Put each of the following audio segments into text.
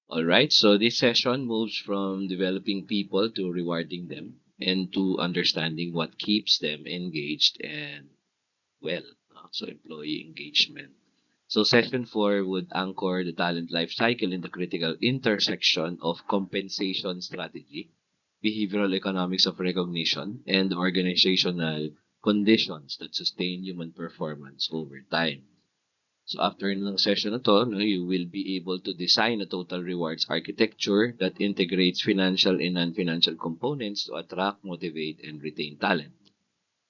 All right, so this session moves from developing people to rewarding them and to understanding what keeps them engaged and well, so employee engagement. So session 4 would anchor the talent life cycle in the critical intersection of compensation strategy, behavioral economics of recognition, and organizational conditions that sustain human performance over time. So after ng session na to, no, you will be able to design a total rewards architecture that integrates financial and non-financial components to attract, motivate, and retain talent.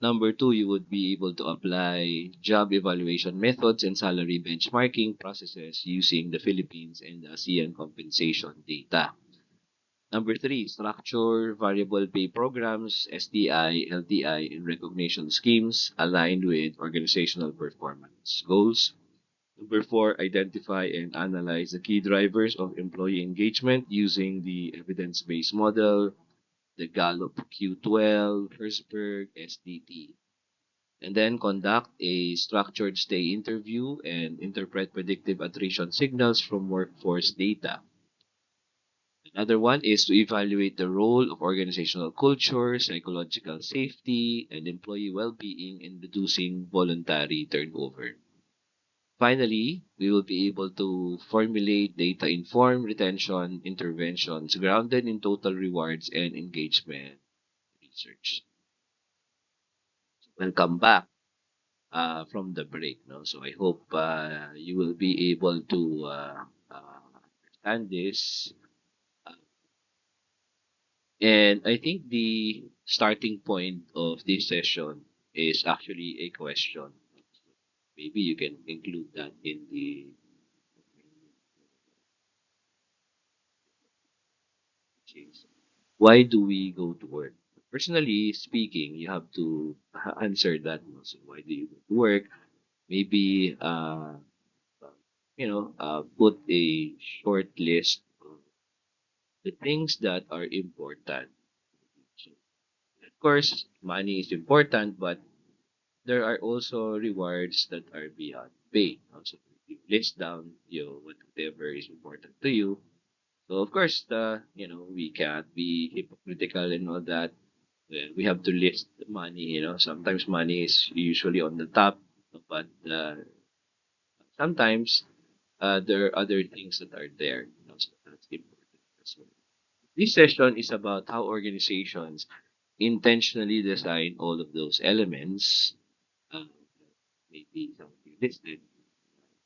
Number two, you would be able to apply job evaluation methods and salary benchmarking processes using the Philippines and the ASEAN compensation data. Number three, structure variable pay programs, STI, LTI, and recognition schemes aligned with organizational performance goals. Number four, identify and analyze the key drivers of employee engagement using the evidence-based model, the Gallup Q12, Herzberg, SDT. And then conduct a structured stay interview and interpret predictive attrition signals from workforce data. Another one is to evaluate the role of organizational culture, psychological safety, and employee well-being in reducing voluntary turnover. Finally, we will be able to formulate data-informed retention interventions grounded in total rewards and engagement research. Welcome back from the break. No? So I hope you will be able to understand this. Uh, and I think the starting point of this session is actually a question. Maybe you can include that in the case. Why do we go to work? Personally speaking, you have to answer that. No? So why do you go to work? Maybe put a short list of the things that are important. So, of course, money is important, but there are also rewards that are beyond pay. Also, you list down whatever is important to you. So of course, we can't be hypocritical and all that. We have to list the money. Sometimes money is usually on the top, but sometimes there are other things that are there. So that's important as well. This session is about how organizations intentionally design all of those elements, uh, maybe some of you listed,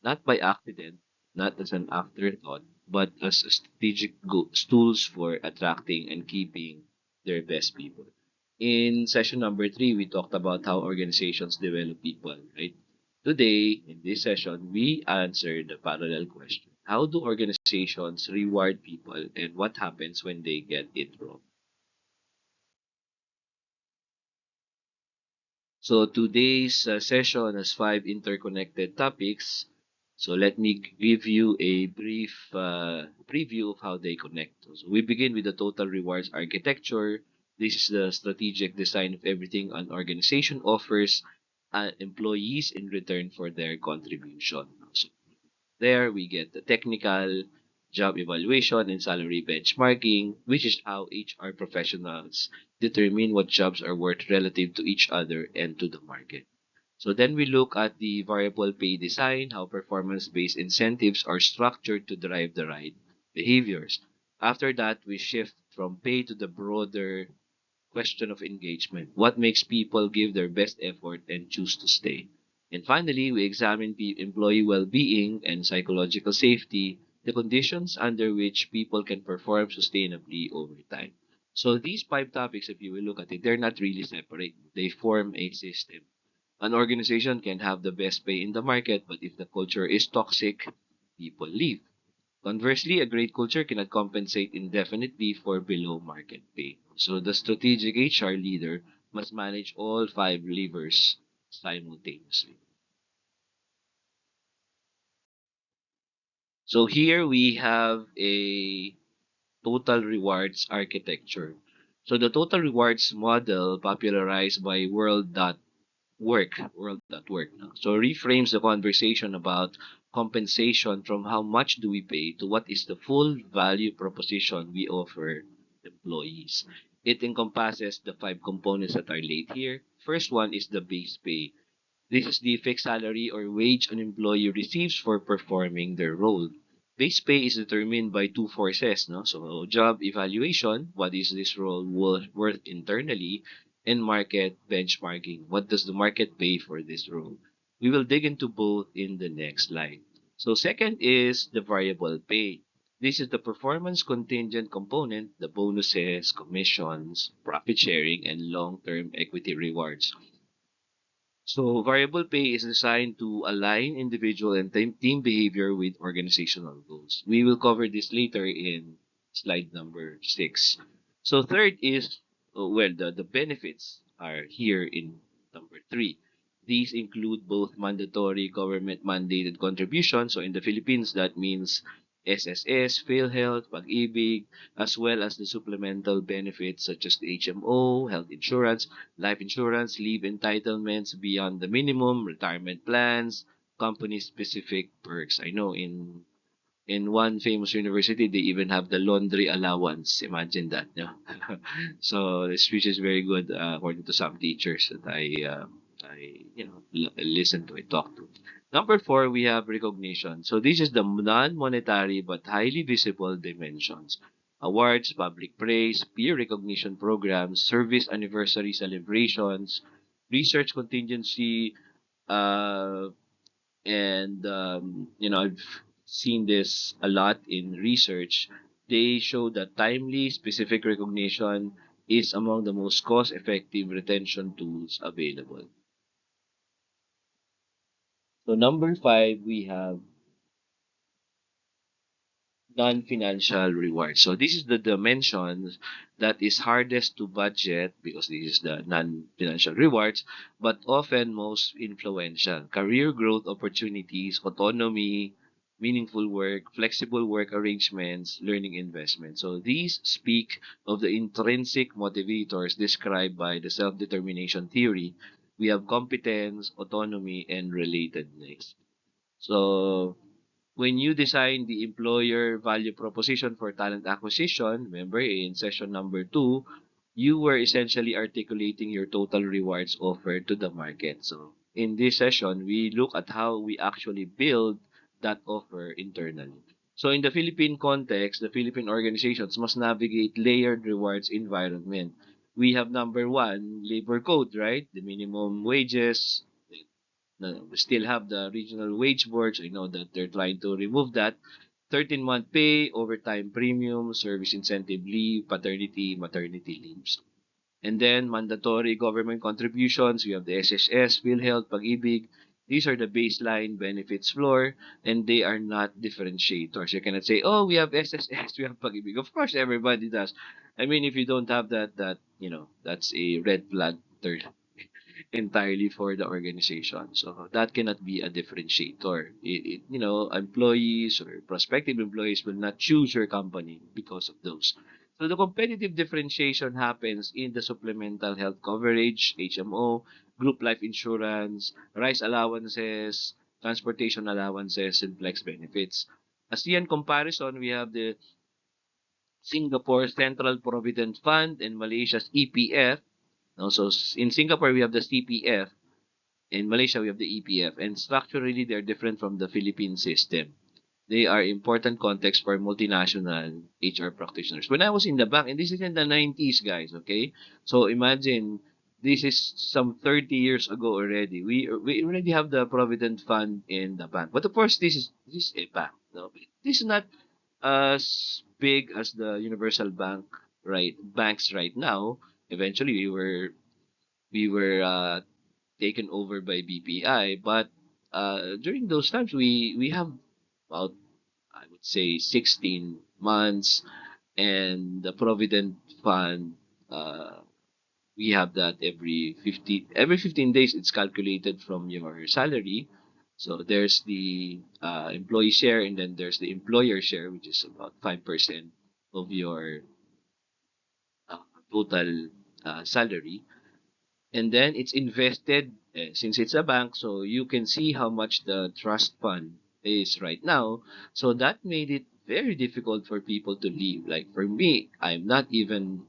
not by accident, not as an afterthought, but as a strategic tools for attracting and keeping their best people. In session number three, we talked about how organizations develop people, right? Today, in this session, we answer the parallel question. How do organizations reward people and what happens when they get it wrong? So today's session has five interconnected topics. So let me give you a brief preview of how they connect. So we begin with the total rewards architecture. This is the strategic design of everything an organization offers employees in return for their contribution. So there we get the technical, job evaluation, and salary benchmarking, which is how HR professionals determine what jobs are worth relative to each other and to the market. So then we look at the variable pay design, how performance-based incentives are structured to drive the right behaviors. After that, we shift from pay to the broader question of engagement. What makes people give their best effort and choose to stay? And finally, we examine employee well-being and psychological safety, the conditions under which people can perform sustainably over time. So these five topics, if you will look at it, they're not really separate. They form a system. An organization can have the best pay in the market, but if the culture is toxic, people leave. Conversely, a great culture cannot compensate indefinitely for below market pay. So the strategic HR leader must manage all five levers simultaneously. So here we have a total rewards architecture. So the total rewards model popularized by World.Work now. So reframes the conversation about compensation from how much do we pay to what is the full value proposition we offer employees. It encompasses the five components that are laid here. First one is the base pay. This is the fixed salary or wage an employee receives for performing their role. Base pay is determined by two forces, no? So job evaluation, what is this role worth internally, and market benchmarking, what does the market pay for this role? We will dig into both in the next slide. So second is the variable pay. This is the performance contingent component, the bonuses, commissions, profit sharing, and long-term equity rewards. So variable pay is designed to align individual and team behavior with organizational goals. We will cover this later in slide number 6. So third is, the benefits are here in number 3. These include both mandatory government mandated contributions. So in the Philippines, that means SSS, PhilHealth, Pag-ibig, as well as the supplemental benefits such as the HMO, health insurance, life insurance, leave entitlements beyond the minimum, retirement plans, company-specific perks. I know in one famous university they even have the laundry allowance. Imagine that, no? So this which is very good according to some teachers that I listen to, I talk to. Number 4, we have recognition. So this is the non-monetary but highly visible dimensions. Awards, public praise, peer recognition programs, service anniversary celebrations, research contingency, uh, and I've seen this a lot in research. They show that timely specific recognition is among the most cost effective retention tools available. So number 5, we have non-financial rewards. So this is the dimension that is hardest to budget because this is the non-financial rewards, but often most influential. Career growth opportunities, autonomy, meaningful work, flexible work arrangements, learning investment. So these speak of the intrinsic motivators described by the self-determination theory. We have competence, autonomy, and relatedness. So when you design the employer value proposition for talent acquisition, remember in session number 2, you were essentially articulating your total rewards offered to the market. So in this session, we look at how we actually build that offer internally. So in the Philippine context, the Philippine organizations must navigate layered rewards environment. We have number 1, labor code, right? The minimum wages, we still have the regional wage boards. I know that they're trying to remove that. 13-month pay, overtime premium, service incentive leave, paternity, maternity leaves. And then mandatory government contributions. We have the SSS, PhilHealth, Pag-ibig. These are the baseline benefits floor, and they are not differentiators. You cannot say, "Oh, we have SSS, we have Pag-ibig." Of course, everybody does. I mean, if you don't have that, that's a red flag entirely for the organization. So that cannot be a differentiator. Employees or prospective employees will not choose your company because of those. So the competitive differentiation happens in the supplemental health coverage, HMO, group life insurance, rice allowances, transportation allowances, and flex benefits. As the comparison, we have the Singapore Central Provident Fund and Malaysia's EPF. Also, in Singapore, we have the CPF. In Malaysia, we have the EPF. And structurally, they're different from the Philippine system. They are important context for multinational HR practitioners. When I was in the bank, and this is in the 90s, guys, okay? So imagine, this is some 30 years ago already. We already have the Provident Fund in the bank. But of course, this is a bank. No? This is not as big as the universal banks right now. Eventually, we were taken over by BPI, but during those times we have about, I would say, 16 months, and the Provident Fund, we have that every 15 days. It's calculated from your salary. So there's the employee share, and then there's the employer share, which is about 5% of your uh, total salary. And then it's invested, since it's a bank, so you can see how much the trust fund is right now. So that made it very difficult for people to leave. Like for me, I'm not even,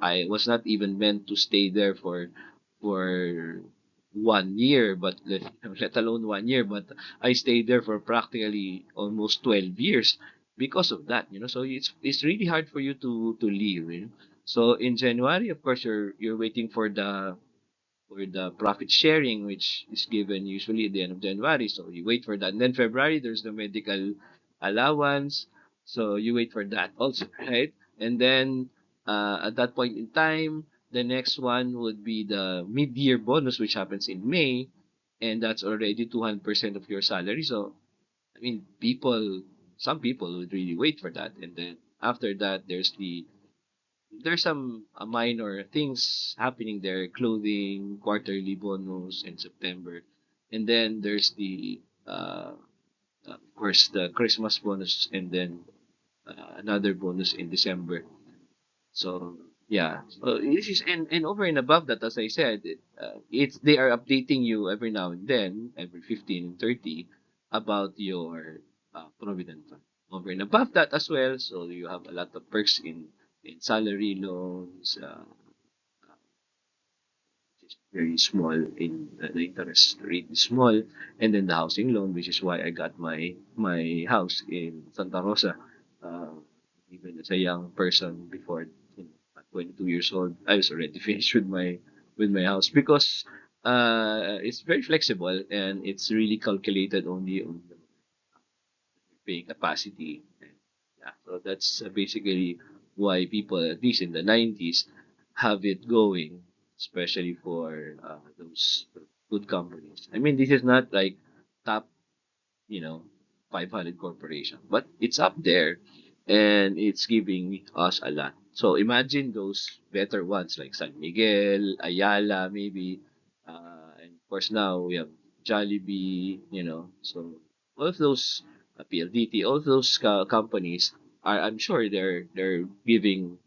I was not even meant to stay there for 1 year, but let alone 1 year, but I stayed there for practically almost 12 years because of that, so it's really hard for you to leave. So in January, of course, you're waiting for the profit sharing, which is given usually at the end of January. So you wait for that. And then February, there's the medical allowance. So you wait for that also, right? And then at that point in time, the next one would be the mid-year bonus, which happens in May. And that's already 200% of your salary. So, I mean, some people would really wait for that. And then after that, there's some minor things happening there, clothing, quarterly bonus in September, and then there's of course, the Christmas bonus, and then another bonus in December. So yeah, so this is and over and above that, as I said, it's they are updating you every now and then, every 15 and 30, about your provident fund. Over and above that as well, so you have a lot of perks in salary loans, which is very small in the interest rate is small, and then the housing loan, which is why I got my house in Santa Rosa. Uh, Even as a young person before, at 22 years old, I was already finished with my house because it's very flexible and it's really calculated only on the paying capacity. And yeah, so that's basically why people, at least in the 90s, have it going, especially for those good companies. I mean, this is not like top, you know, 500 corporation, but it's up there and it's giving us a lot. So imagine those better ones like San Miguel, Ayala, maybe, and of course now we have Jollibee, so all of those PLDT, all of those companies I'm sure they're giving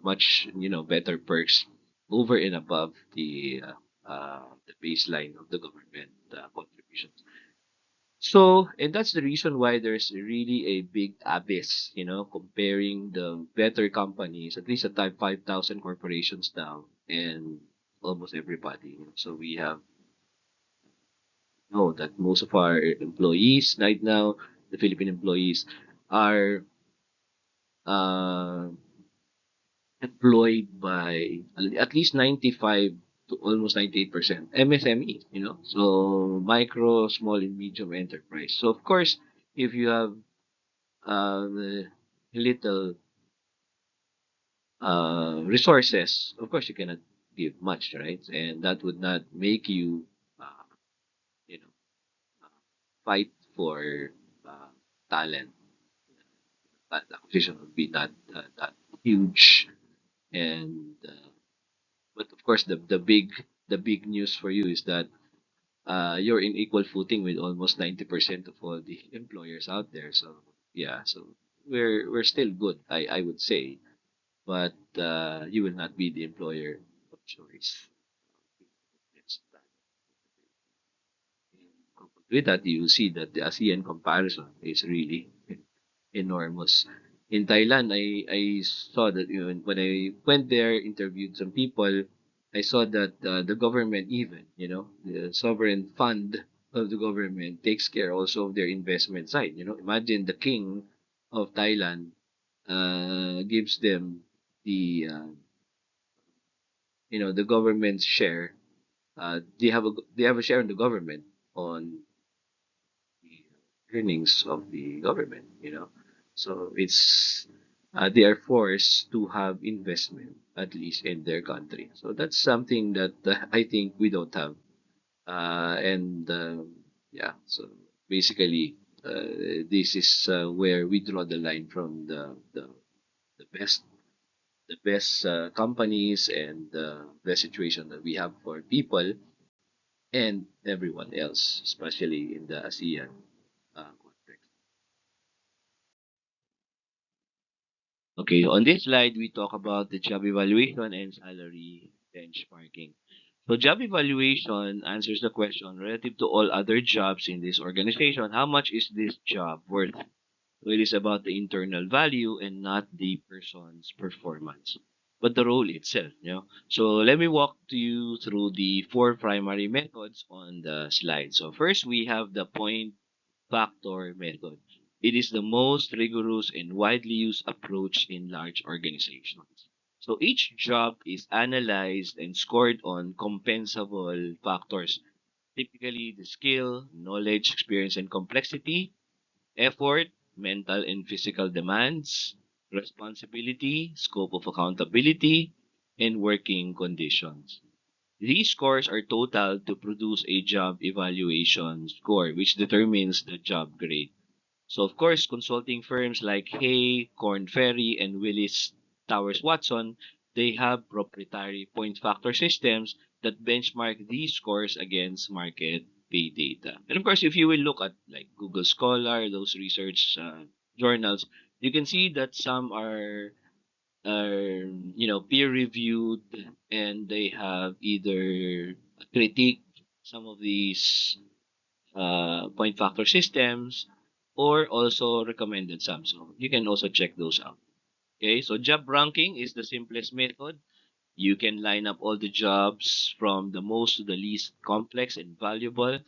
much better perks over and above the baseline of the government contributions. So, and that's the reason why there's really a big abyss, comparing the better companies, at least at time 5,000 corporations now, and almost everybody. So we have know that most of our employees right now, the Philippine employees, are uh, employed by at least 95 to almost 98% MSME, so micro, small, and medium enterprise. So, of course, if you have little resources, of course you cannot give much, right? And that would not make you, uh, you know, uh, fight for uh, talent. That acquisition would be not that huge. And but of course, the big news for you is that you're in equal footing with almost 90% of all the employers out there. So yeah, so we're still good, I would say, but you will not be the employer of choice. Yes. With that, you see that the ASEAN comparison is really enormous. In Thailand, I saw that when I went there, interviewed some people, I saw that the government, even the sovereign fund of the government, takes care also of their investment side. Imagine the king of Thailand gives them the government's share. They have a share in the government on the earnings of the government. So they are forced to have investment at least in their country. So that's something that I think we don't have. And yeah, so basically, this is where we draw the line from the best companies and the best situation that we have for people and everyone else, especially in the ASEAN context. Okay, on this slide, we talk about the job evaluation and salary benchmarking. So job evaluation answers the question relative to all other jobs in this organization, how much is this job worth? So it is about the internal value and not the person's performance, but the role itself. So let me walk to you through the four primary methods on the slide. So first, we have the point factor method. It is the most rigorous and widely used approach in large organizations. So each job is analyzed and scored on compensable factors, typically the skill, knowledge, experience, and complexity, effort, mental and physical demands, responsibility, scope of accountability, and working conditions. These scores are totaled to produce a job evaluation score, which determines the job grade. So, of course, consulting firms like Hay, Korn Ferry, and Willis Towers Watson, they have proprietary point factor systems that benchmark these scores against market pay data. And of course, if you will look at like Google Scholar, those research journals, you can see that some are peer reviewed, and they have either critique some of these point factor systems, or also recommended some. So you can also check those out. Okay, so job ranking is the simplest method. You can line up all the jobs from the most to the least complex and valuable.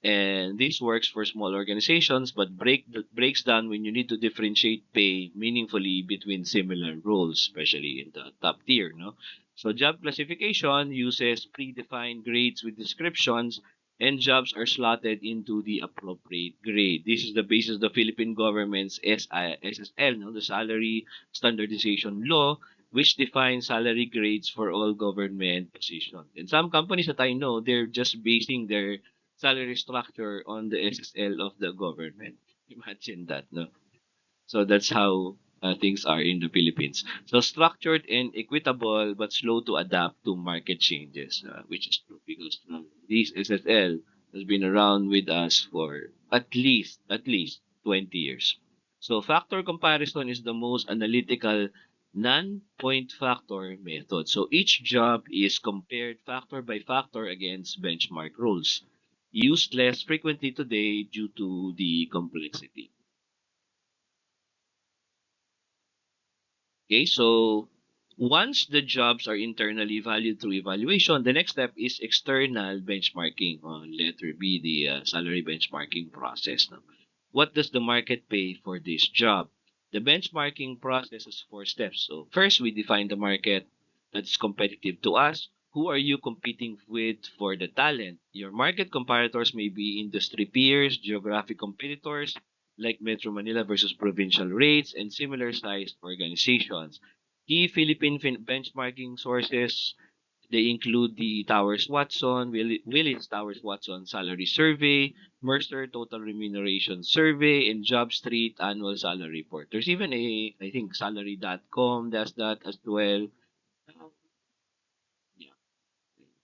And this works for small organizations, but breaks down when you need to differentiate pay meaningfully between similar roles, especially in the top tier. No, so job classification uses predefined grades with descriptions, and jobs are slotted into the appropriate grade. This is the basis of the Philippine government's SSL, no, the Salary Standardization Law, which defines salary grades for all government positions. And some companies that I know, they're just basing their salary structure on the SSL of the government. Imagine that, no? So that's how things are in the Philippines. So structured and equitable, but slow to adapt to market changes, which is true because this SSL has been around with us for at least 20 years. So factor comparison is the most analytical non-point factor method. So each job is compared factor by factor against benchmark rules, used less frequently today due to the complexity. Okay, so once the jobs are internally valued through evaluation, the next step is external benchmarking, on letter B, the salary benchmarking process. Now, what does the market pay for this job? The benchmarking process is four steps. So first, we define the market that's competitive to us. Who are you competing with for the talent? Your market comparators may be industry peers, geographic competitors, like Metro Manila versus provincial rates, and similar sized organizations. Key Philippine benchmarking sources, they include the Towers Watson, Willis Towers Watson Salary Survey, Mercer Total Remuneration Survey, and Job Street Annual Salary Report. There's even I think salary.com does that as well. Yeah.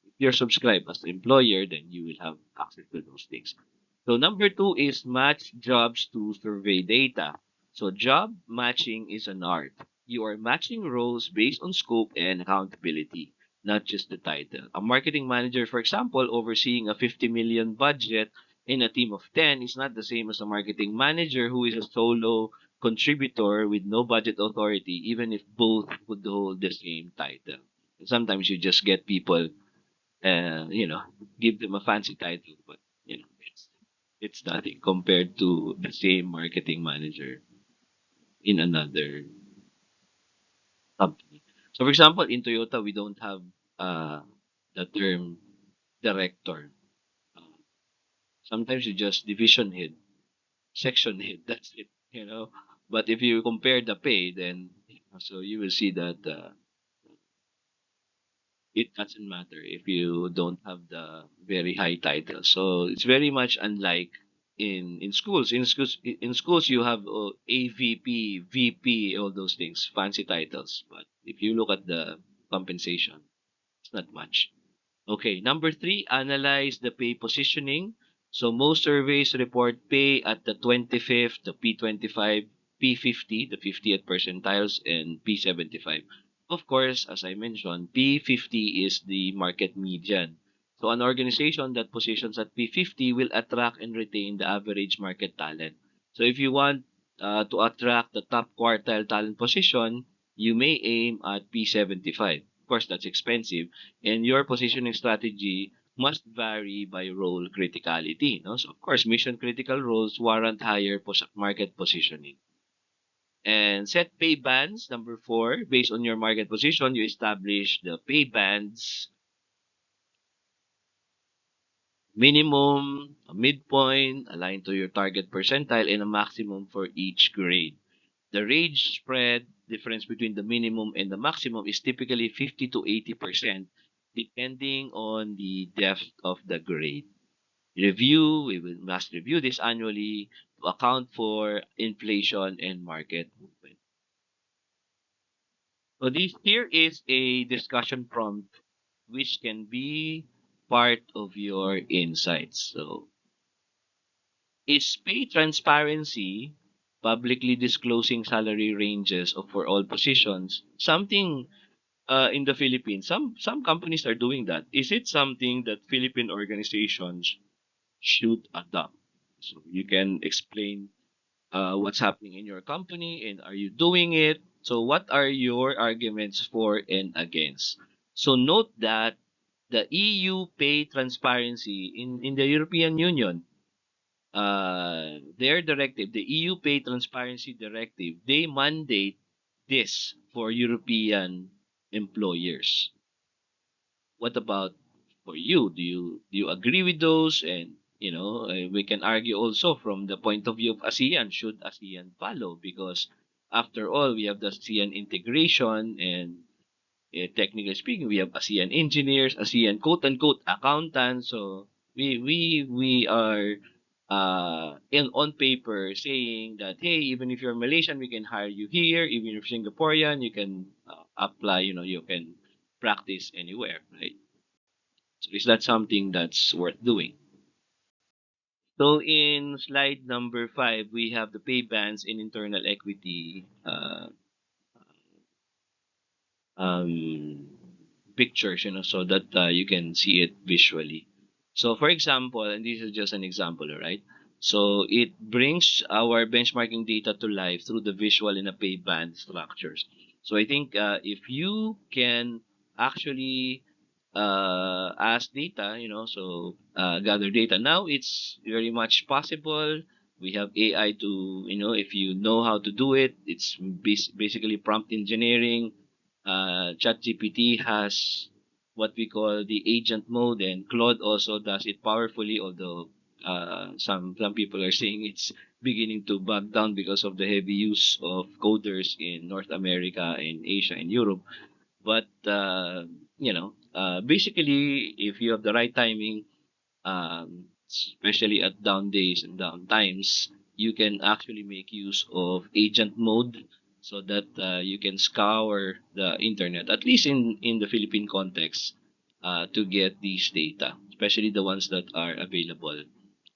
If you're subscribed as an employer, then you will have access to those things. So number two is match jobs to survey data. So job matching is an art. You are matching roles based on scope and accountability, not just the title. A marketing manager, for example, overseeing a 50 million budget in a team of 10 is not the same as a marketing manager who is a solo contributor with no budget authority, even if both would hold the same title. Sometimes you just get people, you know, give them a fancy title, but it's nothing compared to the same marketing manager in another company. So, for example, in Toyota, we don't have uh, the term director. Uh, Sometimes you just division head, section head. That's it. But if you compare the pay, then so you will see that it doesn't matter if you don't have the very high title. So it's very much unlike in schools. In schools you have AVP, VP, all those things, fancy titles. But if you look at the compensation, it's not much. Okay, number three, analyze the pay positioning. So most surveys report pay at the 25th, the P25, P50, the 50th percentiles, and P75. Of course, as I mentioned, P50 is the market median. So an organization that positions at P50 will attract and retain the average market talent. So if you want to attract the top quartile talent position, you may aim at P75. Of course, that's expensive, and your positioning strategy must vary by role criticality. No? So of course, mission critical roles warrant higher market positioning. And set pay bands. Number four, based on your market position, you establish the pay bands, minimum, a midpoint, aligned to your target percentile, and a maximum for each grade. The range spread difference between the minimum and the maximum is typically 50 to 80%, depending on the depth of the grade. We must review this annually to account for inflation and market movement. So this here is a discussion prompt which can be part of your insights. So is pay transparency, publicly disclosing salary ranges of for all positions, something in the Philippines? Some companies are doing that. Is it something that Philippine organizations should adopt? So you can explain what's happening in your company and are you doing it? So what are your arguments for and against? So note that the EU pay transparency in the European Union, their directive, the EU pay transparency directive, they mandate this for European employers. What about for you? Do you agree with those? And we can argue also from the point of view of ASEAN. Should ASEAN follow? Because after all, we have the ASEAN integration, and technically speaking, we have ASEAN engineers, ASEAN quote unquote accountants. So we are in on paper saying that hey, even if you're Malaysian, we can hire you here. Even if you're Singaporean, you can apply. You can practice anywhere, right? So is that something that's worth doing? So in slide number 5, we have the pay bands in internal equity um, pictures, so that you can see it visually. So for example, and this is just an example, right? So it brings our benchmarking data to life through the visual in a pay band structures. So I think if you can actually ask data, so gather data. Now it's very much possible. We have AI to, if you know how to do it, it's basically prompt engineering. ChatGPT has what we call the agent mode, and Claude also does it powerfully. Although some people are saying it's beginning to bog down because of the heavy use of coders in North America, in Asia, and Europe. But basically, if you have the right timing, especially at down days and down times, you can actually make use of agent mode so that you can scour the internet, at least in the Philippine context, to get these data, especially the ones that are available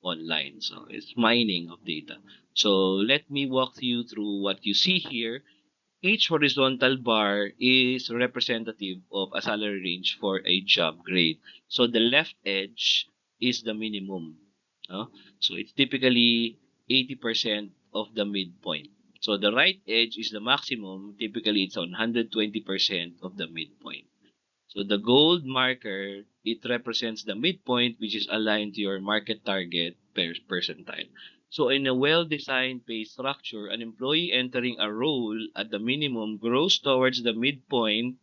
online. So it's mining of data. So let me walk you through what you see here. Each horizontal bar is representative of a salary range for a job grade. So the left edge is the minimum. No? So it's typically 80% of the midpoint. So the right edge is the maximum. Typically, it's on 120% of the midpoint. So the gold marker, it represents the midpoint, which is aligned to your market target per percentile. So in a well-designed pay structure, an employee entering a role at the minimum grows towards the midpoint,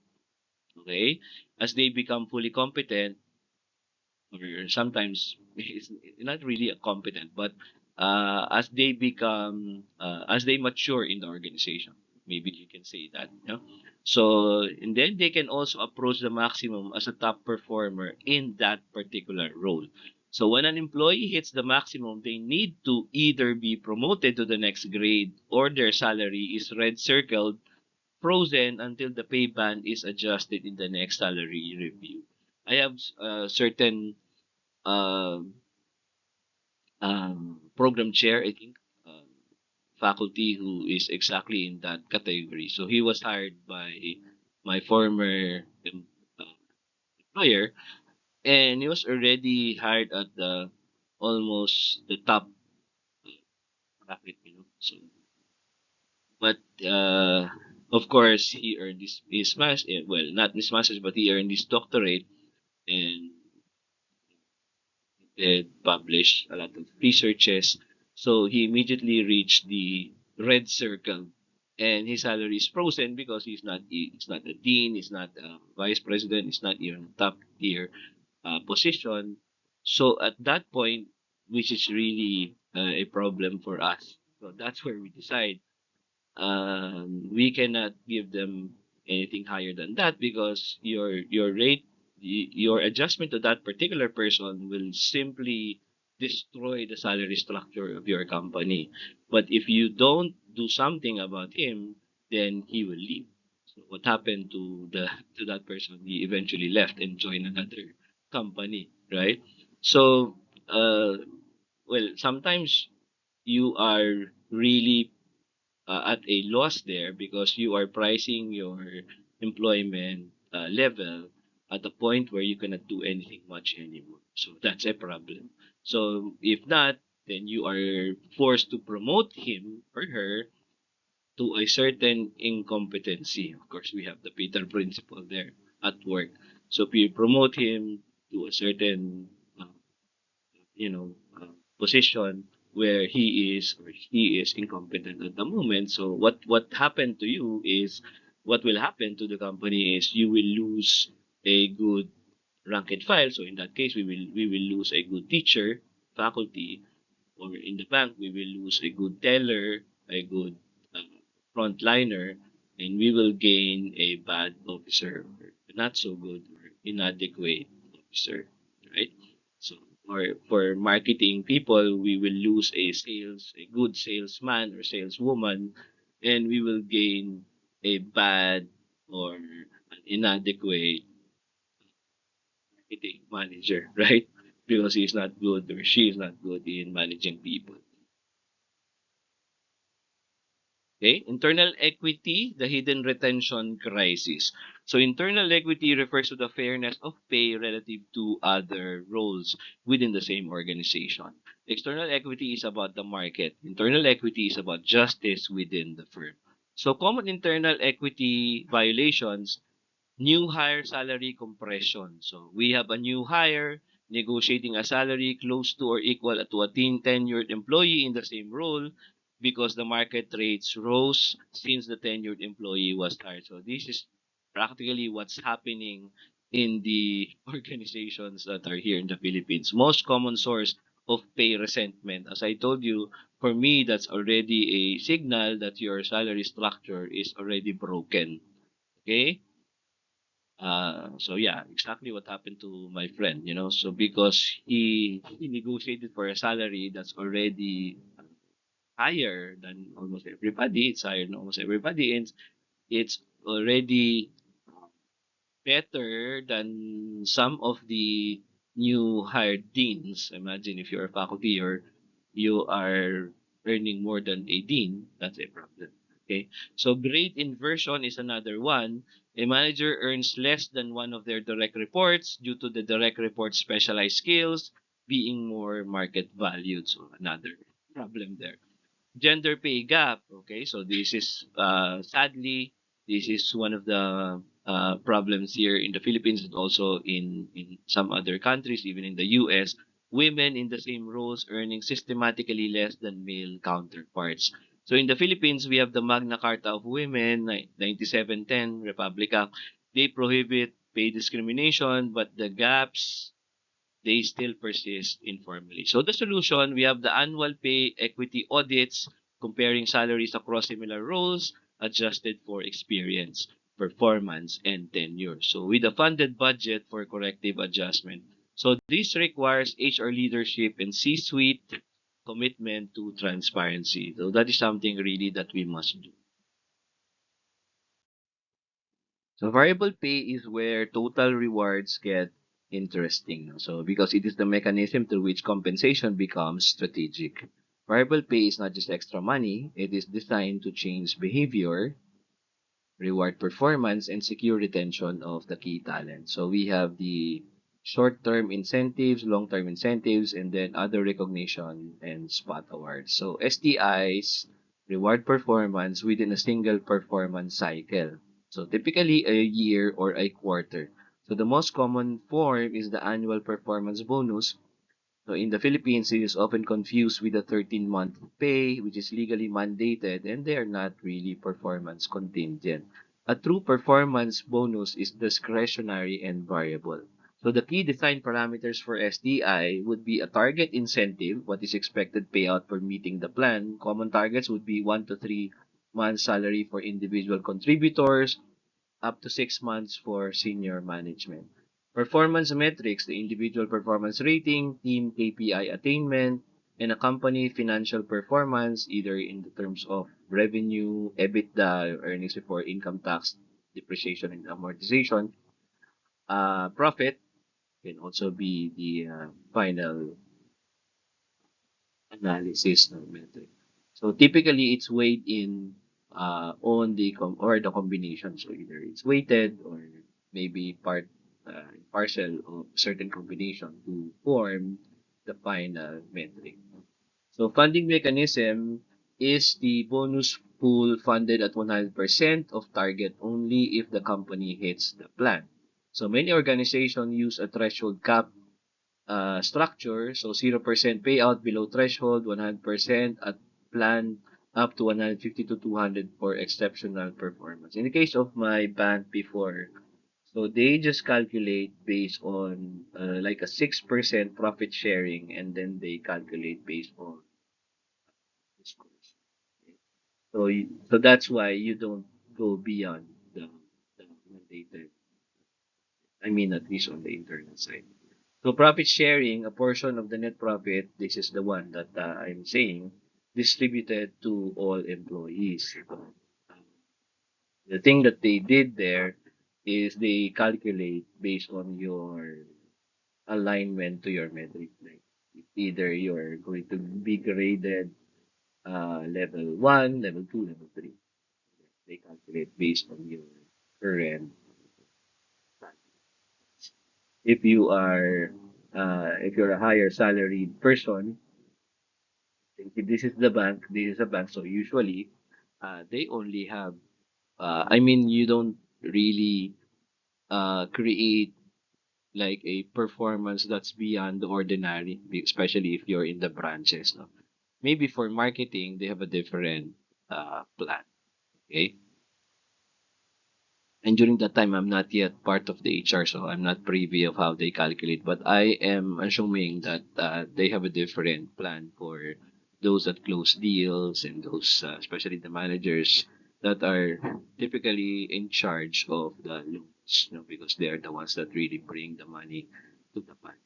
okay, as they become fully competent, or sometimes it's not really a competent, but as they mature in the organization, maybe you can say that. So and then they can also approach the maximum as a top performer in that particular role. So when an employee hits the maximum, they need to either be promoted to the next grade or their salary is red circled, frozen until the pay band is adjusted in the next salary review. I have certain um, program chair, I think, faculty who is exactly in that category. So he was hired by my former uh, employer, and he was already hired at the almost the top bracket, So, but of course, he earned his master. Well, not his master's, but he earned his doctorate and did publish a lot of researches. So he immediately reached the red circle, and his salary is frozen because he's not a dean, he's not a vice president, he's not even top tier position. So at that point, which is really a problem for us. So that's where we decide we cannot give them anything higher than that because your rate your adjustment to that particular person will simply destroy the salary structure of your company. But if you don't do something about him, then he will leave. So what happened to the to that person? He eventually left and joined another company, right? So well, sometimes you are really at a loss there because you are pricing your employment level at a point where you cannot do anything much anymore. So that's a problem. So if not, then you are forced to promote him or her to a certain incompetency. Of course, we have the Peter principle there at work. So if you promote him to a certain uh, you know, position where he is incompetent at the moment. So what happened to you is what will happen to the company is you will lose a good rank and file. So in that case, we will lose a good teacher, faculty, or in the bank we will lose a good teller, a good uh, frontliner, and we will gain a bad officer or not so good or inadequate officer, right? So, or for marketing people, we will lose a good salesman or saleswoman, and we will gain a bad or an inadequate marketing manager, right? Because he's not good or she is not good in managing people. Okay, internal equity, the hidden retention crisis. So internal equity refers to the fairness of pay relative to other roles within the same organization. External equity is about the market. Internal equity is about justice within the firm. So common internal equity violations: new hire salary compression. So we have a new hire negotiating a salary close to or equal to a tenured employee in the same role because the market rates rose since the tenured employee was hired. So this is practically what's happening in the organizations that are here in the Philippines. Most common source of pay resentment. As I told you, for me, that's already a signal that your salary structure is already broken. Okay? So yeah, exactly what happened to my friend, So because he negotiated for a salary that's already higher than almost everybody, it's higher than almost everybody, and it's already better than some of the new hired deans. Imagine if you're a faculty or you are earning more than a dean, that's a problem. Okay. So grade inversion is another one. A manager earns less than one of their direct reports due to the direct report's specialized skills being more market valued. So another problem there. Gender pay gap. Okay, so this is sadly this is one of the problems here in the Philippines and also in some other countries, even in the U.S. Women in the same roles earning systematically less than male counterparts. So in the Philippines, we have the Magna Carta of Women, 9710 Republic Act. They prohibit pay discrimination, but the gaps they still persist informally. So the solution, we have the annual pay equity audits comparing salaries across similar roles adjusted for experience, performance, and tenure. So with a funded budget for corrective adjustment. So this requires HR leadership and C-suite commitment to transparency. So that is something really that we must do. So variable pay is where total rewards get interesting. No? So because it is the mechanism through which compensation becomes strategic. Variable pay is not just extra money, it is designed to change behavior reward performance, and secure retention of the key talent. So we have the short-term incentives, long-term incentives, and then other recognition and spot awards. So STIs reward performance within a single performance cycle. So typically a year or a quarter. So the most common form is the annual performance bonus. So in the Philippines, it is often confused with the 13-month pay, which is legally mandated, and they are not really performance contingent. A true performance bonus is discretionary and variable. So the key design parameters for STI would be a target incentive, what is expected payout for meeting the plan. Common targets would be 1 to 3 months salary for individual contributors, up to 6 months for senior management. Performance metrics, the individual performance rating, team KPI attainment, and a company financial performance, either in the terms of revenue, EBITDA, earnings before income tax, depreciation and amortization. Profit can also be the final analysis ng metric. So typically, it's weighed in on the or the combination. So either it's weighted or maybe partial of certain combination to form the final metric. So funding mechanism is the bonus pool funded at 100% of target only if the company hits the plan. So many organizations use a threshold cap structure. So 0% payout below threshold, 100% at plan, up to 150 to 200 for exceptional performance. In the case of my bank before, so they just calculate based on like a 6% profit sharing, and then they calculate based on the scores. So so that's why you don't go beyond the mandated. I mean, at least on the internal side. So profit sharing, a portion of the net profit, this is the one that I'm saying, distributed to all employees. The thing that they did there is they calculate based on your alignment to your metric. Like either you're going to be graded level 1, level 2, level 3. They calculate based on your current. If you're a higher salaried person, if this is the bank, this is a bank. So usually, they only have. I mean, you don't really create like a performance that's beyond the ordinary, especially if you're in the branches. No? Maybe for marketing, they have a different plan. Okay. And during that time, I'm not yet part of the HR, so I'm not privy of how they calculate. But I am assuming that they have a different plan for those that close deals and those, especially the managers that are typically in charge of the loans, because they are the ones that really bring the money to the bank.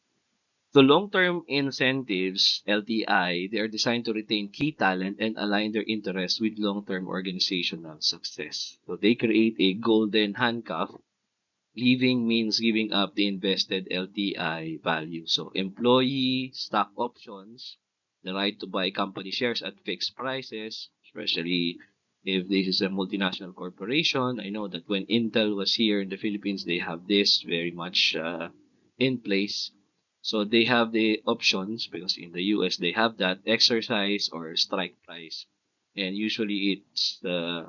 So long-term incentives, LTI, they are designed to retain key talent and align their interests with long-term organizational success. So they create a golden handcuff. Leaving means giving up the invested LTI value. So employee stock options, the right to buy company shares at fixed prices, especially if this is a multinational corporation. I know that when Intel was here in the Philippines, they have this very much in place. So they have the options because in the US they have that exercise or strike price, and usually it's 2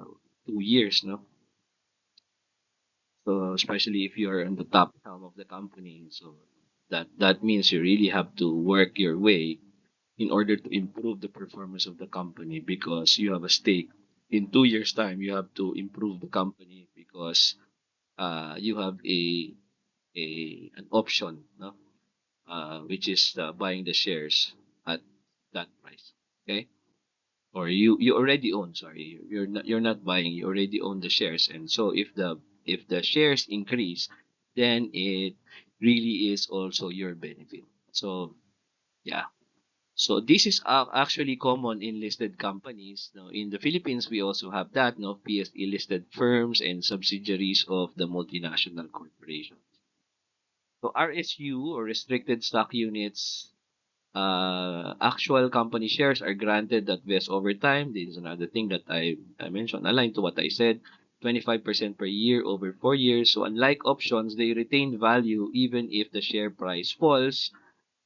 years, no. So especially if you're on the top helm of the company, so that means you really have to work your way in order to improve the performance of the company because you have a stake. In 2 years' time, you have to improve the company because you have a an option, no, which is buying the shares at that price. Okay, or you already own. Sorry, you're not buying. You already own the shares, and so if the shares increase, then it really is also your benefit. So yeah. So this is actually common in listed companies. Now, in the Philippines, we also have that, no, PSE listed firms and subsidiaries of the multinational corporation. So RSU or restricted stock units, actual company shares are granted that vest over time. This is another thing that I mentioned, aligned to what I said. 25% per year over 4 years. So unlike options, they retain value even if the share price falls,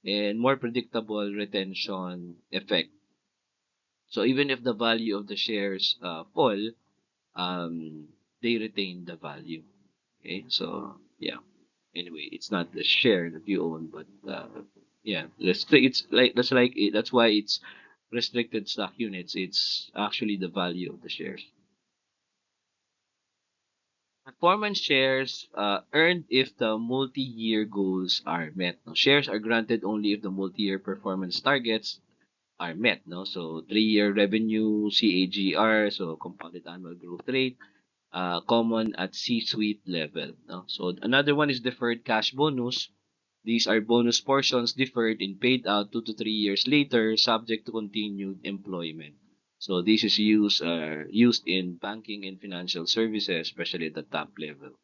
and more predictable retention effect. So even if the value of the shares fall, um, they retain the value. Okay, so yeah. Anyway, it's not the share that you own, but yeah, let's say it's like that's why it's restricted stock units. It's actually the value of the shares. Performance shares earned if the multi-year goals are met. No? Shares are granted only if the multi-year performance targets are met. No, so 3-year revenue CAGR, so compounded annual growth rate, common at C-suite level. No? So another one is deferred cash bonus. These are bonus portions deferred and paid out 2 to 3 years later, subject to continued employment. So this is used in banking and financial services, especially at the top level.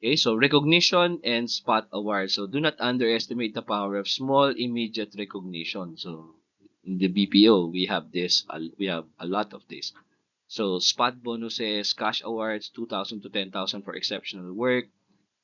Okay, so recognition and spot awards. So do not underestimate the power of small immediate recognition. So in the BPO, we have a lot of this. So spot bonuses, cash awards, 2,000 to 10,000 for exceptional work.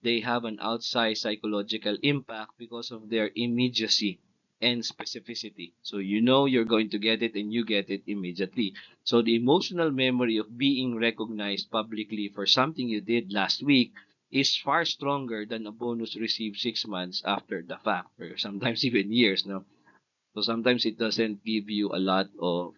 They have an outsized psychological impact because of their immediacy and specificity. So you know you're going to get it and you get it immediately. So the emotional memory of being recognized publicly for something you did last week is far stronger than a bonus received 6 months after the fact, or sometimes even years. No, so sometimes it doesn't give you a lot of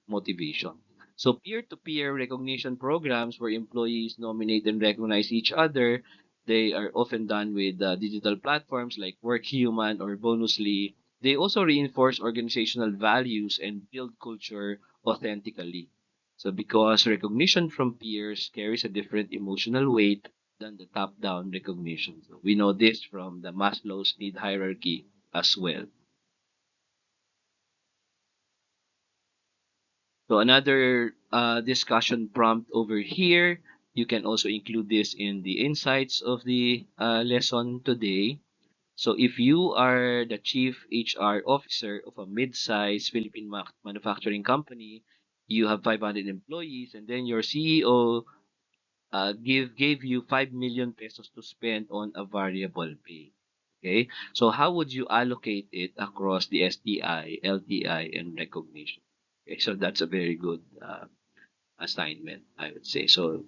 motivation. So peer-to-peer recognition programs where employees nominate and recognize each other, they are often done with digital platforms like WorkHuman or Bonusly. They also reinforce organizational values and build culture authentically. So because recognition from peers carries a different emotional weight than the top-down recognition. So we know this from the Maslow's need hierarchy as well. So another discussion prompt over here. You can also include this in the insights of the lesson today. So if you are the chief HR officer of a mid-sized Philippine manufacturing company, you have 500 employees, and then your CEO gave you 5 million pesos to spend on a variable pay. Okay, so how would you allocate it across the STI, LTI, and recognition? Okay, so that's a very good assignment, I would say. So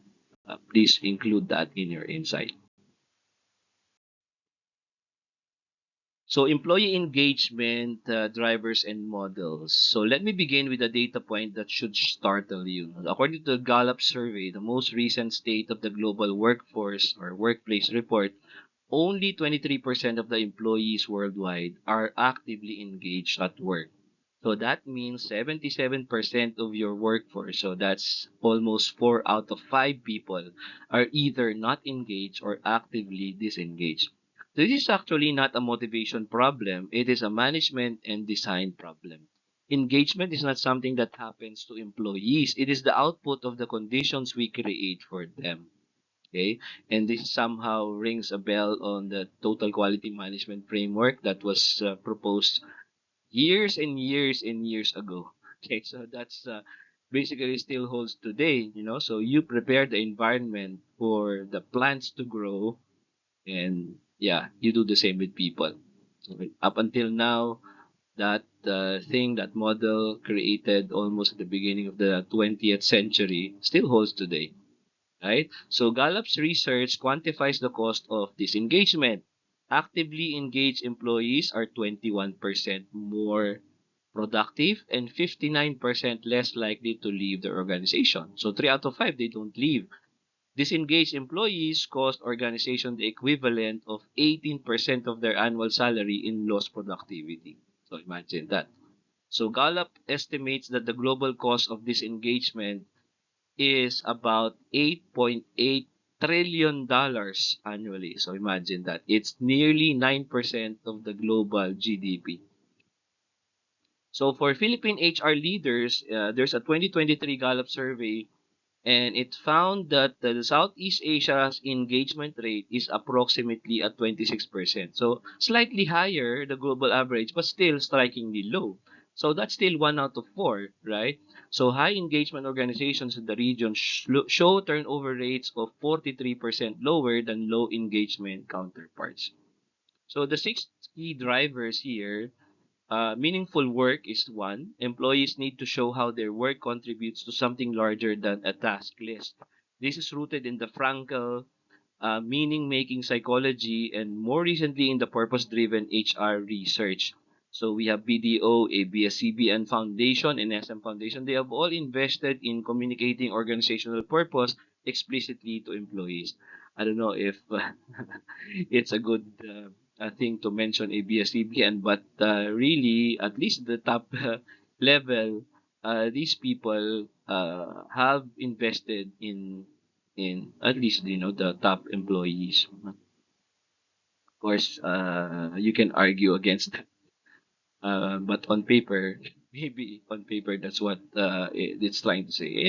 please include that in your insight. So employee engagement drivers and models. So let me begin with a data point that should startle you. According to the Gallup survey, the most recent state of the global workforce or workplace report, only 23% of the employees worldwide are actively engaged at work. So that means 77% of your workforce, so that's almost 4 out of 5 people, are either not engaged or actively disengaged. This is actually not a motivation problem, it is a management and design problem. Engagement is not something that happens to employees, it is the output of the conditions we create for them. Okay, and this somehow rings a bell on the total quality management framework that was proposed years and years and years ago. Okay, so that's basically still holds today, you know. So you prepare the environment for the plants to grow, and yeah, you do the same with people. Okay. Up until now, that thing, that model created almost at the beginning of the 20th century still holds today, right? So Gallup's research quantifies the cost of disengagement. Actively engaged employees are 21% more productive and 59% less likely to leave the organization. So 3 out of 5, they don't leave. Disengaged employees cost organization the equivalent of 18% of their annual salary in lost productivity. So imagine that. So Gallup estimates that the global cost of disengagement is about $8.8 trillion annually. So imagine that. It's nearly 9% of the global GDP. So for Philippine HR leaders, there's a 2023 Gallup survey, and it found that the Southeast Asia's engagement rate is approximately at 26%. So slightly higher the global average, but still strikingly low. So that's still 1 out of 4, right? So high engagement organizations in the region show turnover rates of 43% lower than low engagement counterparts. So the six key drivers here, meaningful work is one. Employees need to show how their work contributes to something larger than a task list. This is rooted in the Frankel meaning-making psychology, and more recently in the purpose-driven HR research. So we have BDO, ABS-CBN Foundation, and SM Foundation. They have all invested in communicating organizational purpose explicitly to employees. I don't know if it's a good thing to mention ABS-CBN, but really, at least the top level, these people have invested in at least the top employees. Of course, you can argue against that, but on paper, maybe on paper that's what it's trying to say.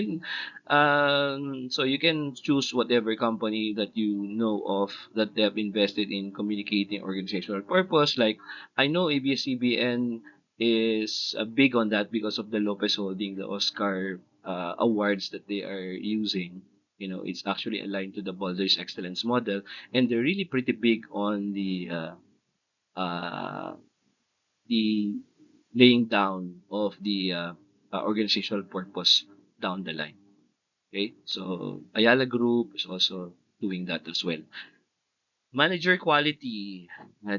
And so you can choose whatever company that you know of that they have invested in communicating organizational purpose. Like I know ABS-CBN is big on that because of the Lopez Holding, the Oscar awards that they are using. It's actually aligned to the Baldr's Excellence model, and they're really pretty big on uh, the laying down of the organizational purpose down the line. Okay, so Ayala Group is also doing that as well. Manager quality.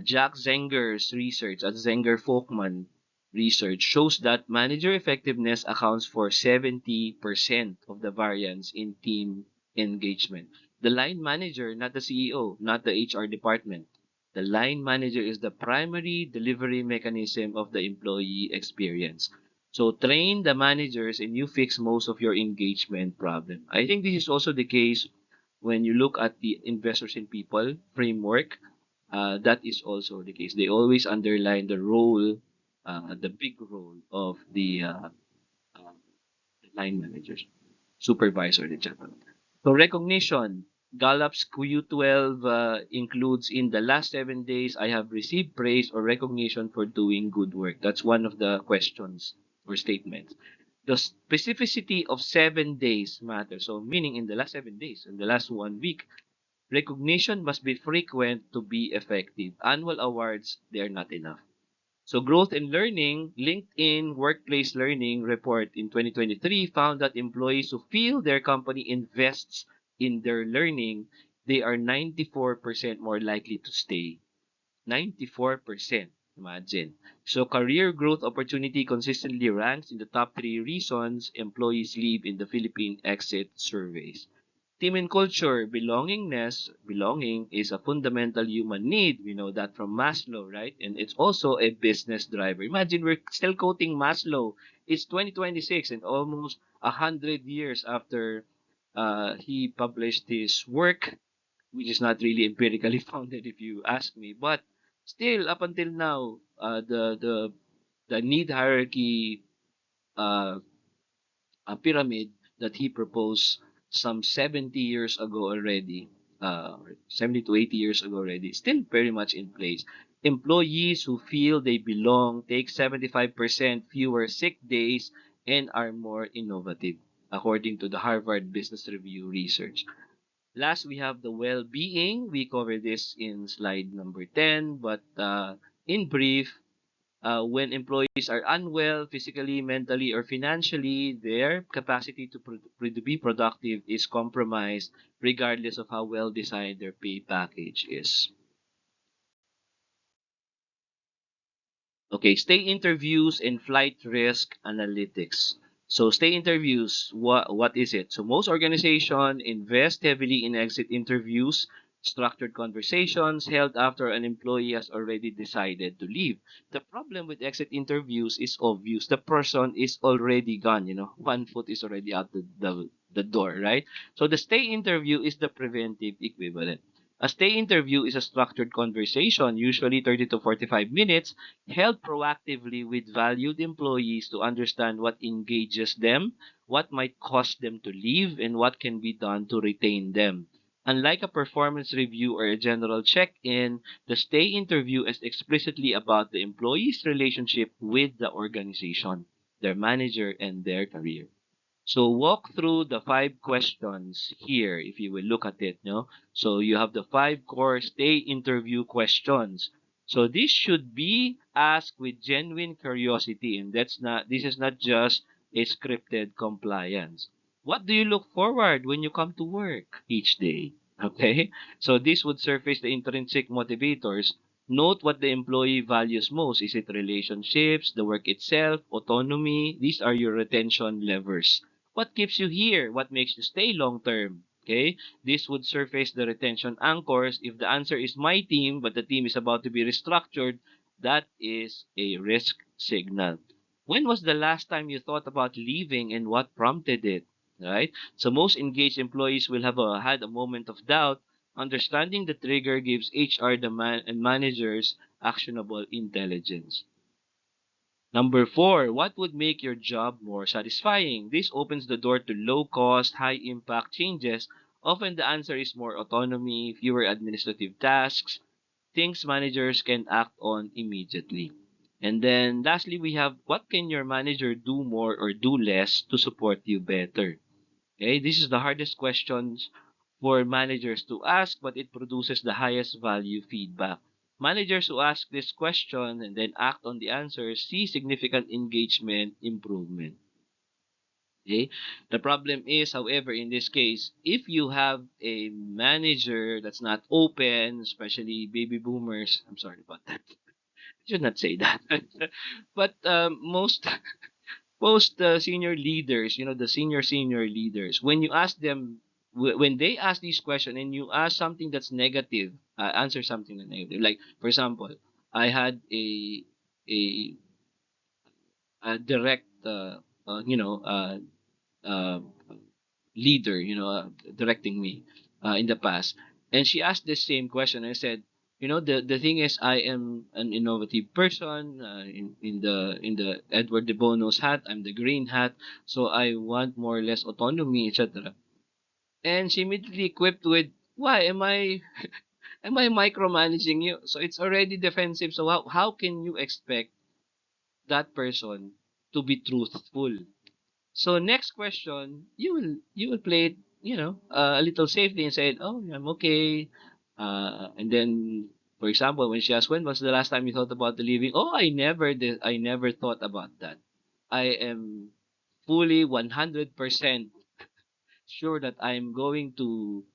Jack Zenger's research at Zenger Folkman research shows that manager effectiveness accounts for 70% of the variance in team engagement. The line manager, not the CEO, not the HR department. The line manager is the primary delivery mechanism of the employee experience. So train the managers and you fix most of your engagement problem. I think this is also the case when you look at the investors in people framework. That is also the case. They always underline the role, the big role of uh, the line managers, supervisor, etc. So recognition. Gallup's Q12 includes in the last 7 days, I have received praise or recognition for doing good work. That's one of the questions or statements. The specificity of 7 days matters. So meaning in the last 7 days, in the last 1 week, recognition must be frequent to be effective. Annual awards, they are not enough. So growth and learning, LinkedIn Workplace Learning report in 2023 found that employees who feel their company invests in their learning, they are 94% more likely to stay. 94%. Imagine. So career growth opportunity consistently ranks in the top 3 reasons employees leave in the Philippine exit surveys. Team and culture, belonging is a fundamental human need. We know that from Maslow, right? And it's also a business driver. Imagine we're still quoting Maslow. It's 2026 and almost 100 years after he published his work, which is not really empirically founded, if you ask me. But still, up until now, the need hierarchy uh, pyramid that he proposed some 70 years ago already, 70 to 80 years ago already, still very much in place. Employees who feel they belong take 75% fewer sick days and are more innovative, according to the Harvard Business Review research. Last, we have the well-being. We covered this in slide number 10, but in brief, when employees are unwell physically, mentally, or financially, their capacity to be productive is compromised regardless of how well designed their pay package is. Okay, stay interviews and flight risk analytics. So stay interviews, what is it? So most organizations invest heavily in exit interviews, structured conversations held after an employee has already decided to leave. The problem with exit interviews is obvious. The person is already gone, 1 foot is already out the door, right? So the stay interview is the preventive equivalent. A stay interview is a structured conversation, usually 30 to 45 minutes, held proactively with valued employees to understand what engages them, what might cause them to leave, and what can be done to retain them. Unlike a performance review or a general check-in, the stay interview is explicitly about the employee's relationship with the organization, their manager, and their career. So walk through the 5 questions here if you will look at it, no? So you have the 5 core stay interview questions. So this should be asked with genuine curiosity, and this is not just a scripted compliance. What do you look forward when you come to work each day? Okay? So this would surface the intrinsic motivators. Note what the employee values most. Is it relationships, the work itself, autonomy? These are your retention levers. What keeps you here? What makes you stay long term? Okay, this would surface the retention anchors. If the answer is my team, but the team is about to be restructured, that is a risk signal. When was the last time you thought about leaving and what prompted it? Right? So most engaged employees will have had a moment of doubt. Understanding the trigger gives HR and managers actionable intelligence. Number 4, what would make your job more satisfying? This opens the door to low cost, high impact changes. Often the answer is more autonomy, fewer administrative tasks, things managers can act on immediately. And then lastly, we have what can your manager do more or do less to support you better? Okay, this is the hardest questions for managers to ask, but it produces the highest value feedback. Managers who ask this question and then act on the answers see significant engagement improvement. Okay? The problem is, however, in this case, if you have a manager that's not open, especially baby boomers, I'm sorry about that. I should not say that. But most senior leaders, the senior leaders, when you ask them, when they ask these questions and you ask something that's negative, answer something that's negative. Like, for example, I had a, a direct, uh, leader, directing me in the past. And she asked the same question. I said, the thing is, I am an innovative person in the Edward de Bono's hat. I'm the green hat, so I want more or less autonomy, etc. And she immediately equipped with, why am I am I micromanaging you? So it's already defensive. So how can you expect that person to be truthful? So next question, you will play it, a little safely and say, "Oh, I'm okay." And then, for example, when she asked, "When was the last time you thought about the leaving?" Oh, I never did. I never thought about that. I am fully 100% sure that I'm going to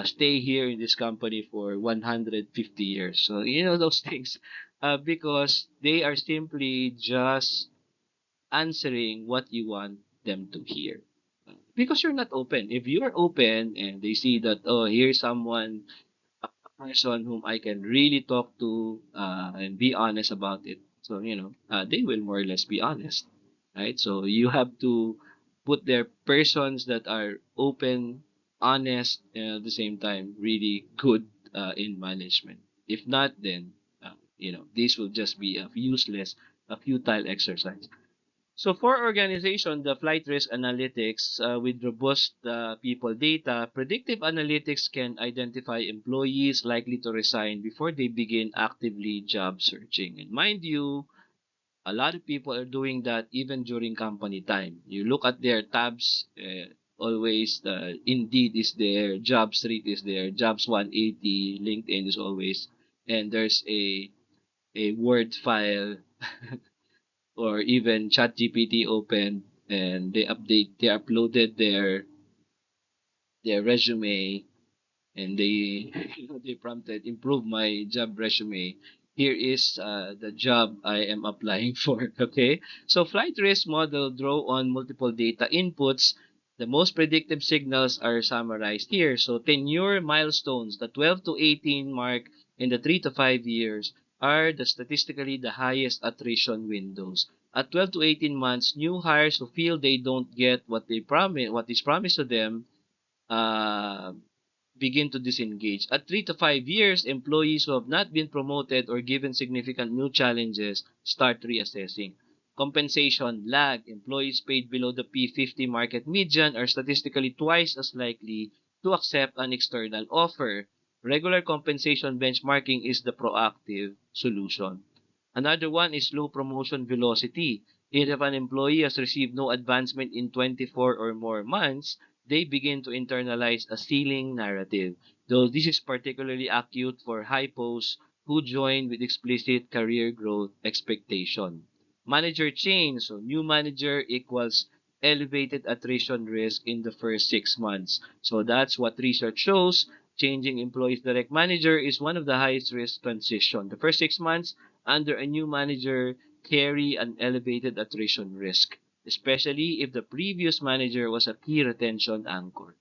stay here in this company for 150 years. So those things, because they are simply just answering what you want them to hear. Because you're not open. If you are open and they see that, oh, here's someone, a person whom I can really talk to and be honest about it. So, they will more or less be honest, right? So you have to put there persons that are open, honest, and at the same time really good in management. If not, then, this will just be a useless, a futile exercise. So for organization, the flight risk analytics with robust people data, predictive analytics can identify employees likely to resign before they begin actively job searching. And mind you, a lot of people are doing that even during company time. You look at their tabs, always Indeed is there, Jobs Street is there, Jobs 180, LinkedIn is always, and there's a Word file or even ChatGPT open and they uploaded their resume and they they prompted improve my job resume. Here is the job I am applying for. Okay, so flight risk model draw on multiple data inputs. The most predictive signals are summarized here. So tenure milestones, the 12 to 18 mark in the 3 to 5 years are the statistically the highest attrition windows. At 12 to 18 months, new hires who feel they don't get what is promised to them, uh, begin to disengage. At 3 to 5 years, employees who have not been promoted or given significant new challenges start reassessing. Compensation lag. Employees paid below the P50 market median are statistically twice as likely to accept an external offer. Regular compensation benchmarking is the proactive solution. Another one is low promotion velocity. If an employee has received no advancement in 24 or more months, they begin to internalize a ceiling narrative. Though this is particularly acute for high posts who join with explicit career growth expectation. Manager change. So new manager equals elevated attrition risk in the first 6 months. So that's what research shows. Changing employees direct manager is one of the highest risk transition. The first 6 months under a new manager carry an elevated attrition risk, especially if the previous manager was a key retention anchor.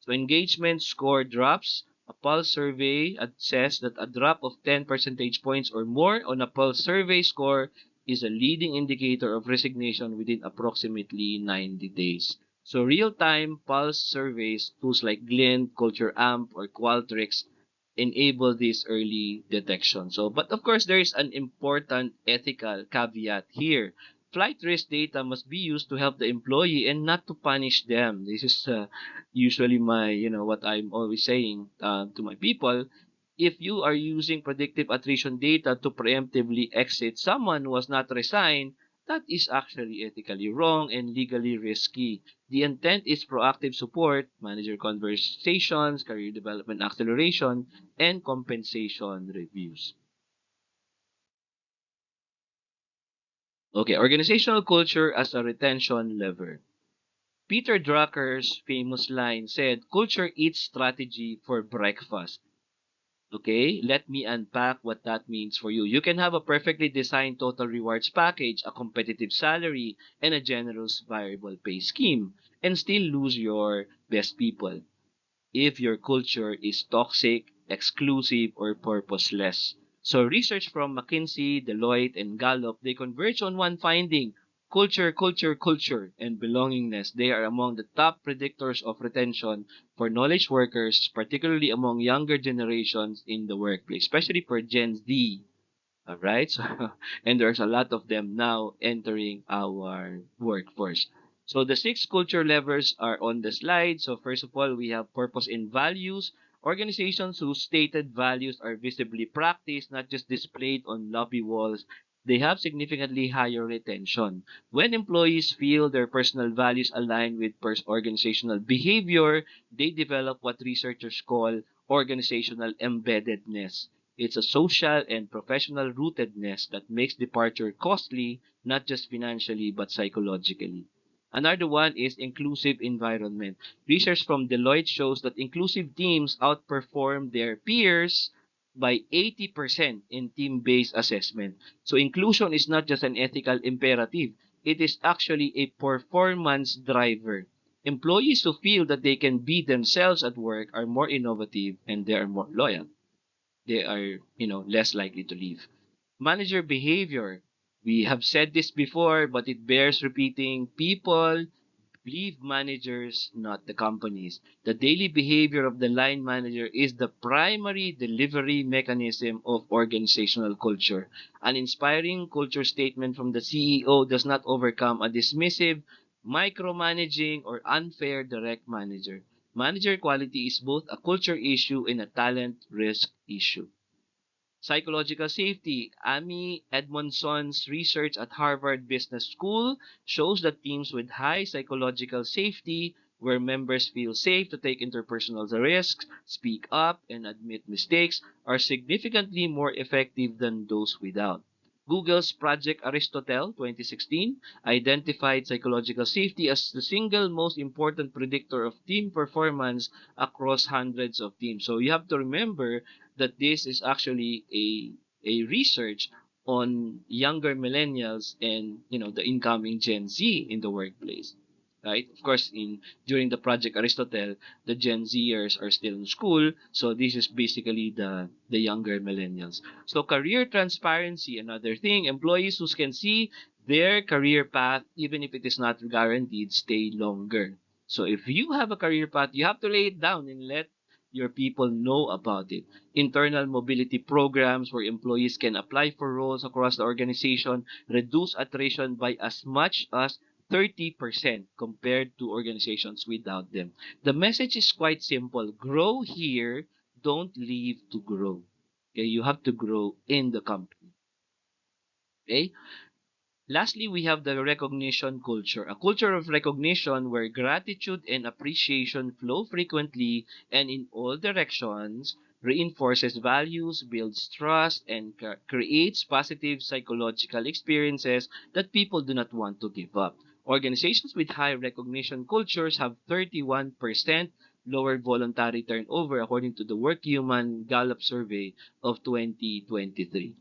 So engagement score drops. A pulse survey says that a drop of 10 percentage points or more on a pulse survey score is a leading indicator of resignation within approximately 90 days. So real-time pulse surveys, tools like Glint, Culture Amp, or Qualtrics enable this early detection. So, but of course, there is an important ethical caveat here. Flight risk data must be used to help the employee and not to punish them. This is usually what I'm always saying to my people. If you are using predictive attrition data to preemptively exit someone who has not resigned, that is actually ethically wrong and legally risky. The intent is proactive support, manager conversations, career development acceleration, and compensation reviews. Okay, organizational culture as a retention lever. Peter Drucker's famous line said, culture eats strategy for breakfast. Okay, let me unpack what that means for you. You can have a perfectly designed total rewards package, a competitive salary, and a generous variable pay scheme, and still lose your best people if your culture is toxic, exclusive, or purposeless. So research from McKinsey, Deloitte, and Gallup, they converge on one finding. Culture, and belongingness. They are among the top predictors of retention for knowledge workers, particularly among younger generations in the workplace, especially for Gen Z. All right. So, and there's a lot of them now entering our workforce. So the six culture levers are on the slide. So first of all, we have purpose and values. Organizations whose stated values are visibly practiced, not just displayed on lobby walls, they have significantly higher retention. When employees feel their personal values align with organizational behavior, they develop what researchers call organizational embeddedness. It's a social and professional rootedness that makes departure costly, not just financially but psychologically. Another one is inclusive environment. Research from Deloitte shows that inclusive teams outperform their peers by 80% in team-based assessment. So inclusion is not just an ethical imperative, it is actually a performance driver. Employees who feel that they can be themselves at work are more innovative and they are more loyal. They are, less likely to leave. Manager behavior. We have said this before, but it bears repeating. People leave managers, not the companies. The daily behavior of the line manager is the primary delivery mechanism of organizational culture. An inspiring culture statement from the CEO does not overcome a dismissive, micromanaging, or unfair direct manager. Manager quality is both a culture issue and a talent risk issue. Psychological safety. Amy Edmondson's research at Harvard Business School shows that teams with high psychological safety, where members feel safe to take interpersonal risks, speak up, and admit mistakes, are significantly more effective than those without. Google's Project Aristotle 2016 identified psychological safety as the single most important predictor of team performance across hundreds of teams. So you have to remember that this is actually a research on younger millennials and the incoming Gen Z in the workplace. Right? Of course, in during the Project Aristotle, the Gen Zers are still in school, so this is basically the younger millennials. So career transparency, another thing, employees who can see their career path, even if it is not guaranteed, stay longer. So if you have a career path, you have to lay it down and let your people know about it. Internal mobility programs where employees can apply for roles across the organization reduce attrition by as much as 30% compared to organizations without them. The message is quite simple. Grow here, don't leave to grow. Okay, you have to grow in the company. Okay? Lastly, we have the recognition culture, a culture of recognition where gratitude and appreciation flow frequently and in all directions, reinforces values, builds trust, and creates positive psychological experiences that people do not want to give up. Organizations with high recognition cultures have 31% lower voluntary turnover according to the Work Human Gallup survey of 2023.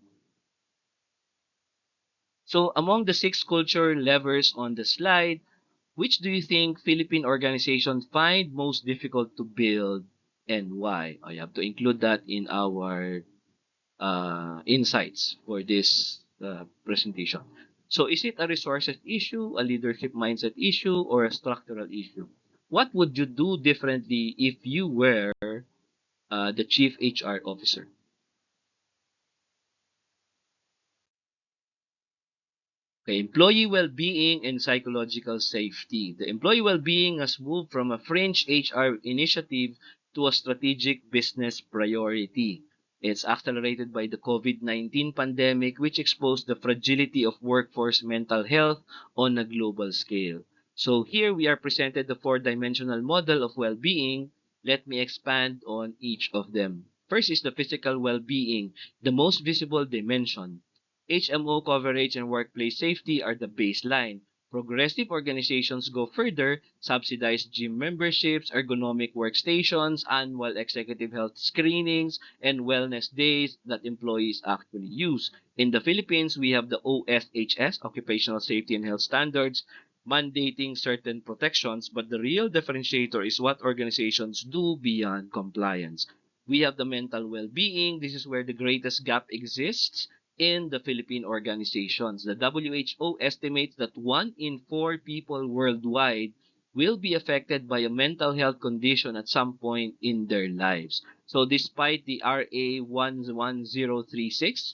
So among the six culture levers on the slide, which do you think Philippine organizations find most difficult to build and why? You have to include that in our insights for this presentation. So is it a resources issue, a leadership mindset issue, or a structural issue? What would you do differently if you were the chief HR officer? Okay, employee well-being and psychological safety. The employee well-being has moved from a fringe HR initiative to a strategic business priority. It's accelerated by the COVID-19 pandemic, which exposed the fragility of workforce mental health on a global scale. So here we are presented the four-dimensional model of well-being. Let me expand on each of them. First is the physical well-being, the most visible dimension. HMO coverage and workplace safety are the baseline. Progressive organizations go further, subsidize gym memberships, ergonomic workstations, annual executive health screenings, and wellness days that employees actually use. In the Philippines, we have the OSHS, Occupational Safety and Health Standards, mandating certain protections, but the real differentiator is what organizations do beyond compliance. We have the mental well-being. This is where the greatest gap exists in the Philippine organizations. The WHO estimates that 1 in 4 people worldwide will be affected by a mental health condition at some point in their lives. So despite the RA 11036,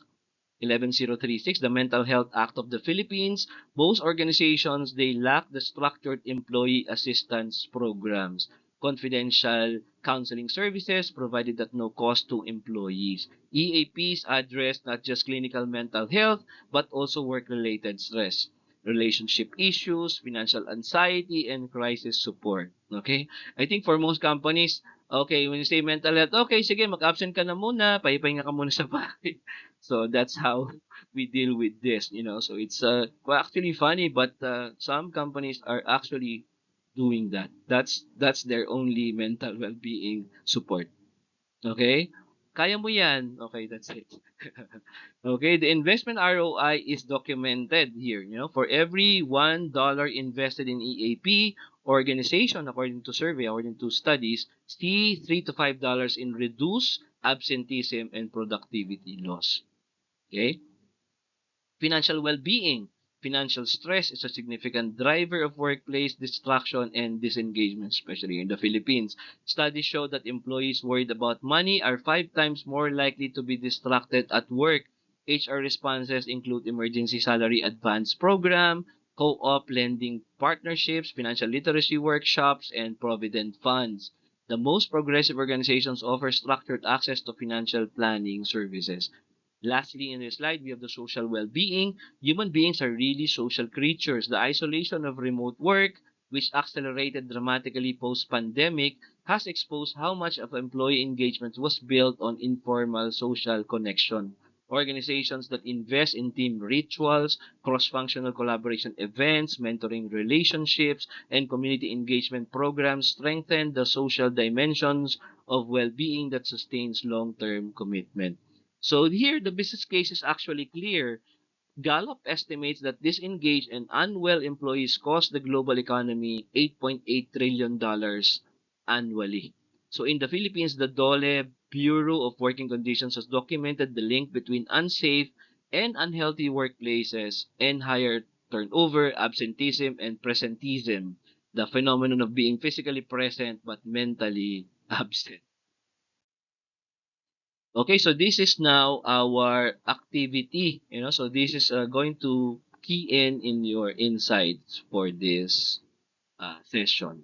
the Mental Health Act of the Philippines, most organizations, they lack the structured employee assistance programs, confidential counseling services provided at no cost to employees. EAPs address not just clinical mental health, but also work-related stress, relationship issues, financial anxiety, and crisis support. Okay? I think for most companies, okay, when you say mental health, okay, sige, mag-absent ka na muna, pahipahinga ka muna sa bahay. So that's how we deal with this, So it's well, actually funny, but some companies are actually doing that. That's their only mental well-being support. Okay? Kaya mo yan. Okay, that's it. Okay, the investment ROI is documented here. For every $1 invested in EAP, organization, according to survey, according to studies, see $3 to $5 in reduced absenteeism and productivity loss. Okay? Financial well-being. Financial stress is a significant driver of workplace distraction and disengagement, especially in the Philippines. Studies show that employees worried about money are 5 times more likely to be distracted at work. HR responses include emergency salary advance program, co-op lending partnerships, financial literacy workshops, and provident funds. The most progressive organizations offer structured access to financial planning services. Lastly, in this slide, we have the social well-being. Human beings are really social creatures. The isolation of remote work, which accelerated dramatically post-pandemic, has exposed how much of employee engagement was built on informal social connection. Organizations that invest in team rituals, cross-functional collaboration events, mentoring relationships, and community engagement programs strengthen the social dimensions of well-being that sustains long-term commitment. So here, the business case is actually clear. Gallup estimates that disengaged and unwell employees cost the global economy $8.8 trillion annually. So in the Philippines, the DOLE Bureau of Working Conditions has documented the link between unsafe and unhealthy workplaces and higher turnover, absenteeism, and presenteeism, the phenomenon of being physically present but mentally absent. Okay, so this is now our activity, so this is going to key in your insights for this session.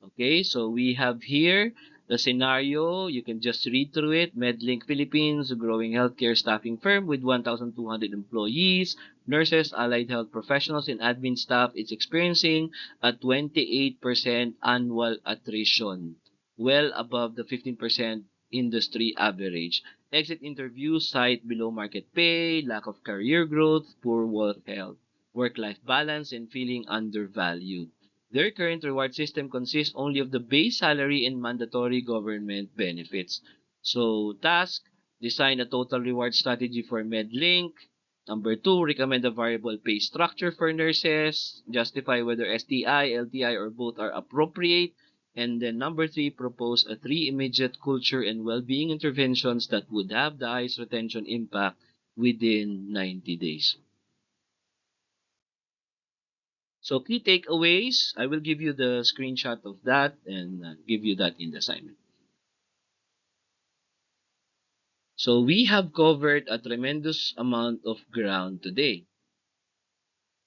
Okay, so we have here the scenario. You can just read through it. MedLink Philippines, a growing healthcare staffing firm with 1,200 employees, nurses, allied health professionals, and admin staff, is experiencing a 28% annual attrition, well above the 15% industry average. Exit interviews cite below market pay, lack of career growth, poor work health, work-life balance, and feeling undervalued. Their current reward system consists only of the base salary and mandatory government benefits. So, task, design a total reward strategy for MedLink. Number two, recommend a variable pay structure for nurses. Justify whether STI, LTI, or both are appropriate. And then number three, propose a three immediate culture and well-being interventions that would have the highest retention impact within 90 days. So key takeaways, I will give you the screenshot of that and give you that in the assignment. So we have covered a tremendous amount of ground today.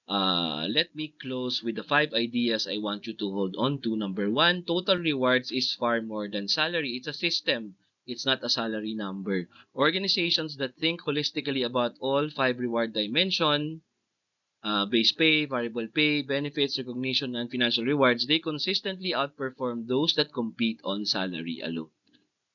Let me close with the 5 ideas I want you to hold on to. Number one, total rewards is far more than salary. It's a system. It's not a salary number. Organizations that think holistically about all 5 reward dimension, base pay, variable pay, benefits, recognition, and financial rewards, they consistently outperform those that compete on salary alone.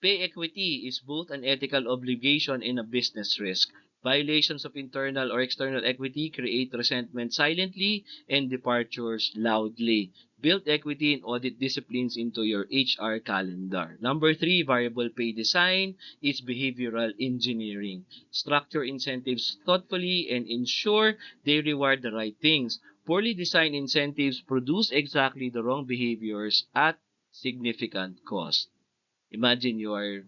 Pay equity is both an ethical obligation and a business risk. Violations of internal or external equity create resentment silently and departures loudly. Build equity and audit disciplines into your HR calendar. Number three, variable pay design is behavioral engineering. Structure incentives thoughtfully and ensure they reward the right things. Poorly designed incentives produce exactly the wrong behaviors at significant cost. Imagine you are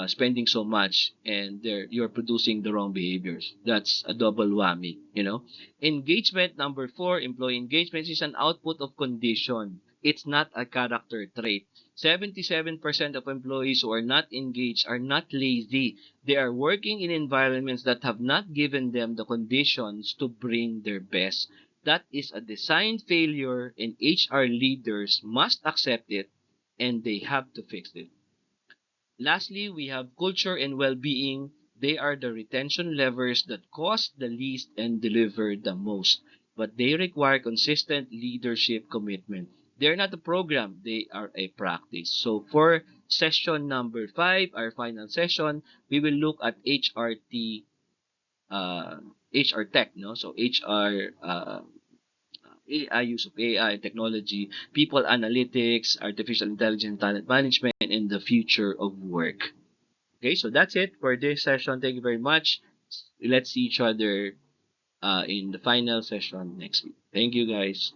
spending so much and you're producing the wrong behaviors. That's a double whammy, you know. Engagement number four, employee engagement is an output of condition. It's not a character trait. 77% of employees who are not engaged are not lazy. They are working in environments that have not given them the conditions to bring their best. That is a design failure and HR leaders must accept it and they have to fix it. Lastly, we have culture and well-being. They are the retention levers that cost the least and deliver the most, but they require consistent leadership commitment. They're not a program, they are a practice. So for session number 5, our final session, we will look at HRT, uh, HR tech, no? So HR, AI, use of AI, technology, people analytics, artificial intelligence, talent management, and the future of work. Okay, so that's it for this session. Thank you very much. Let's see each other in the final session next week. Thank you, guys.